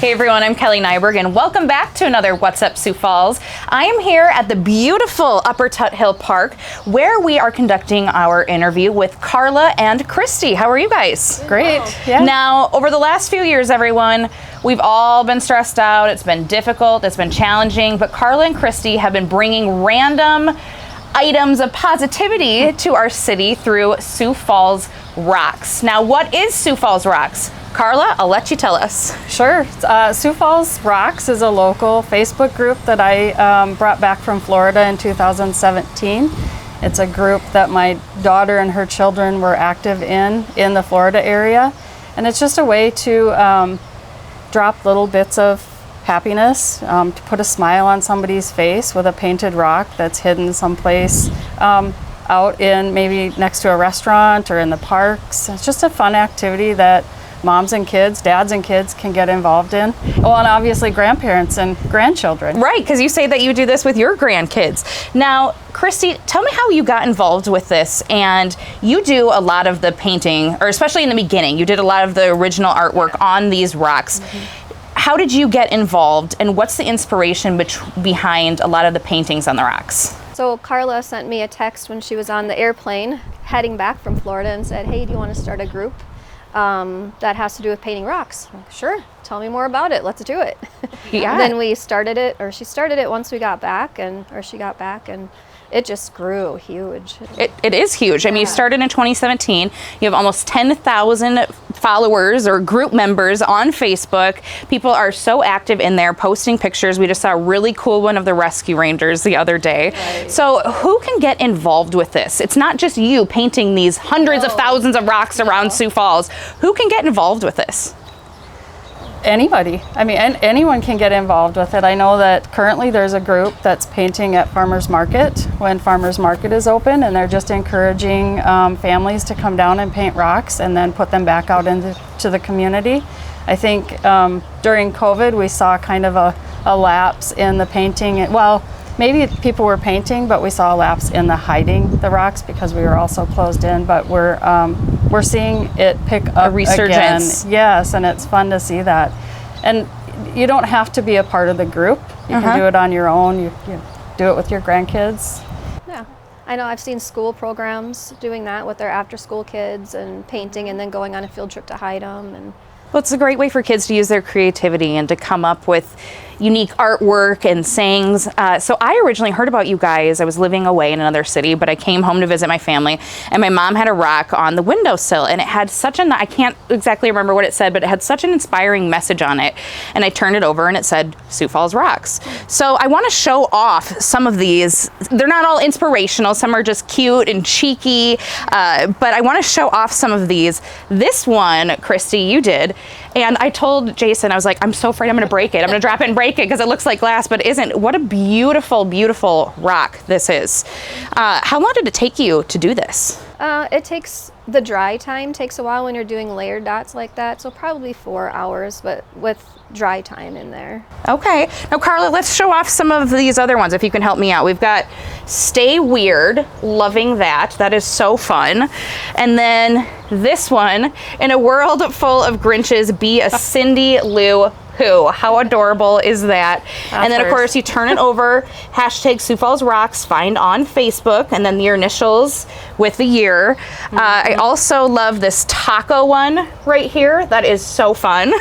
Hey everyone, I'm Kelly Nyberg and welcome back to another What's Up Sioux Falls. I am here at the beautiful Upper Tuthill Park where we are conducting our interview with Carla and Christy. How are you guys? Great. Yeah. Now, over the last few years, everyone, we've all been stressed out. It's been difficult, it's been challenging, but Carla and Christy have been bringing random items of positivity to our city through Sioux Falls Rocks. Now, what is Sioux Falls Rocks? Carla, I'll let you tell us. Sure. Sioux Falls Rocks is a local Facebook group that I brought back from Florida in 2017. It's a group that my daughter and her children were active in the Florida area. And it's just a way to drop little bits of happiness, to put a smile on somebody's face with a painted rock that's hidden someplace out in maybe next to a restaurant or in the parks. It's just a fun activity that moms and kids, dads and kids can get involved in. Well, and obviously grandparents and grandchildren. Right, because you say that you do this with your grandkids. Now, Christy, tell me how you got involved with this. And you do a lot of the painting, or especially in the beginning, you did a lot of the original artwork on these rocks. How did you get involved, and what's the inspiration behind a lot of the paintings on the rocks? So Carla sent me a text when she was on the airplane heading back from Florida and said, hey, do you want to start a group that has to do with painting rocks? I'm like, sure, tell me more about it, let's do it. Yeah. Then we started it, or she started it once we got back, and it just grew huge. It is huge. I mean, you started in 2017. You have almost 10,000 followers or group members on Facebook. People are so active in there posting pictures. We just saw a really cool one of the rescue rangers the other day. Right. So who can get involved with this? It's not just you painting these hundreds of thousands of rocks around Sioux Falls. Who can get involved with this? Anybody. I mean, anyone can get involved with it. I know that currently there's a group that's painting at Farmers Market when Farmers Market is open, and they're just encouraging families to come down and paint rocks and then put them back out into the community. I think during COVID we saw kind of a lapse in the painting. Well, maybe people were painting, but we saw a lapse in the hiding the rocks because we were also closed in. But we're seeing it pick up a resurgence. Again. Yes, and it's fun to see that. And you don't have to be a part of the group. You can do it on your own. You do it with your grandkids. Yeah, I know I've seen school programs doing that with their after-school kids and painting and then going on a field trip to hide them. And well, it's a great way for kids to use their creativity and to come up with unique artwork and sayings. So I originally heard about you guys. I was living away in another city, but I came home to visit my family, and my mom had a rock on the windowsill, and it had such I can't exactly remember what it said, but it had such an inspiring message on it. And I turned it over and it said Sioux Falls Rocks. So I want to show off some of these. They're not all inspirational. Some are just cute and cheeky, but I want to show off some of these. This one, Christy, you did. And I told Jason, I was like, I'm so afraid I'm going to break it. I'm going to drop it and break it because it looks like glass, but it isn't. What a beautiful, beautiful rock this is. How long did it take you to do this? It takes, the dry time takes a while when you're doing layered dots like that, so probably 4 hours, but with dry time in there. Okay. Now, Carla, let's show off some of these other ones if you can help me out. We've got Stay Weird, loving that. That is so fun. And then this one, In a World Full of Grinches, Be a Cindy Lou Who. How adorable is that? And then, of course, you turn it over, hashtag Sioux Falls Rocks, find on Facebook, and then your initials with the year. I also love this taco one right here. That is so fun.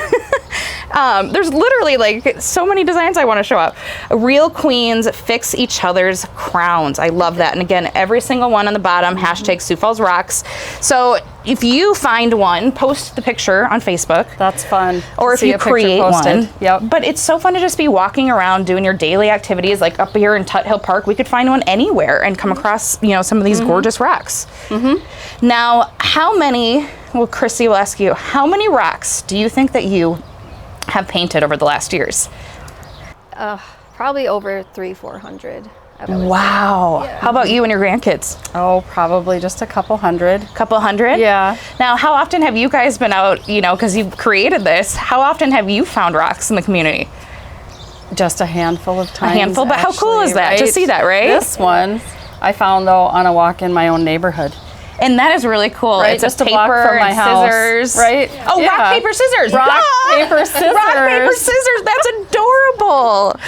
There's literally like so many designs I want to show up. Real queens fix each other's crowns. I love that. And again, every single one on the bottom, hashtag Sioux Falls Rocks. So if you find one, post the picture on Facebook. That's fun. Or if you create one. Yep. But it's so fun to just be walking around doing your daily activities, like up here in Tuthill Park. We could find one anywhere and come across, some of these gorgeous rocks. Now, how many, well, Christy will ask you, how many rocks do you think that you have painted over the last years? Probably over 300-400. Wow. Yeah. How about you and your grandkids? Oh, probably just a couple hundred. Couple hundred? Yeah. Now, how often have you guys been out, because you've created this, how often have you found rocks in the community? Just a handful of times. A handful, but how cool is that to see that, right? This one I found, though, on a walk in my own neighborhood. And that is really cool. Right, It's just a a block paper from my and house, scissors. right? Oh, Yeah. rock, paper, scissors. Rock, Duh! paper, scissors. Rock, paper, scissors. That's adorable.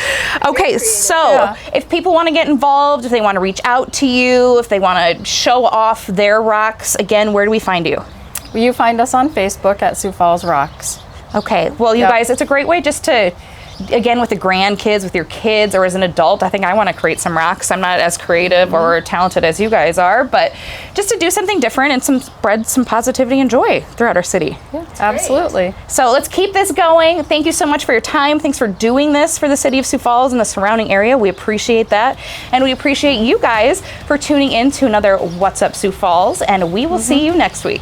Okay, so Yeah. if people want to get involved, if they want to reach out to you, if they want to show off their rocks, again, where do we find you? You find us on Facebook at Sioux Falls Rocks. Okay, well, you Yep. guys, it's a great way just to, again, with the grandkids, with your kids, or as an adult, I think I want to create some rocks. I'm not as creative or talented as you guys are, but just to do something different and spread some positivity and joy throughout our city. Yeah, absolutely. So let's keep this going. Thank you so much for your time. Thanks for doing this for the city of Sioux Falls and the surrounding area. We appreciate that. And we appreciate you guys for tuning in to another What's Up Sioux Falls, and we will see you next week.